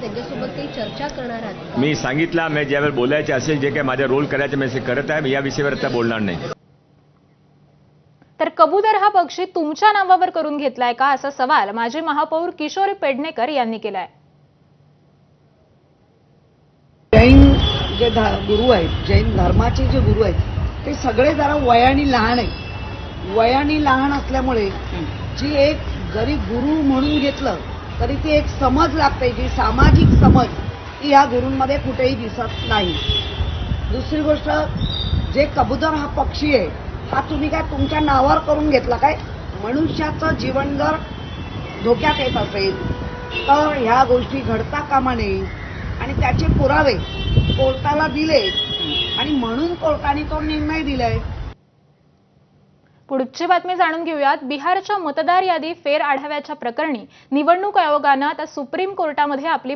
त्यांच्यासोबत काही चर्चा करणार आहात? मी सांगितलं, मी ज्यावेळेस बोलायचे असेल, जे काही माझा रोल करायचं मी ते करत आहे. मी या विषयावर आता बोलणार नाही. तर कबूतर हा पक्षी तुमच्या नावावर करून घेतलाय का, असा सवाल माजी महापौर किशोरी पेडणेकर यांनी केलाय. जैन जे गुरु आहेत, जैन धर्माचे जे गुरु आहेत, ते सगळे जरा वयाने लहान आहेत. वयाने लहान असल्यामुळे जी एक जरी गुरु म्हणून घेतलं तरी ती एक समज लागते, जी सामाजिक समज ती या गुरूंमध्ये कुठेही दिसत नाही. दुसरी गोष्ट, जे कबूतर हा पक्षी आहे, हा तुम्ही काय तुमच्या नावावर करून घेतला काय? मनुष्याचं जीवन जर धोक्यात येत असेल तर ह्या गोष्टी घडता कामा नये आणि त्याचे पुरावे कोर्टाला दिले आणि म्हणून कोर्टाने तो निर्णय दिलाय. पुढची बातमी जाणून घेऊयात. बिहारच्या मतदार यादी फेर आढाव्याच्या प्रकरणी निवडणूक आयोगानं आता सुप्रीम कोर्टामध्ये आपली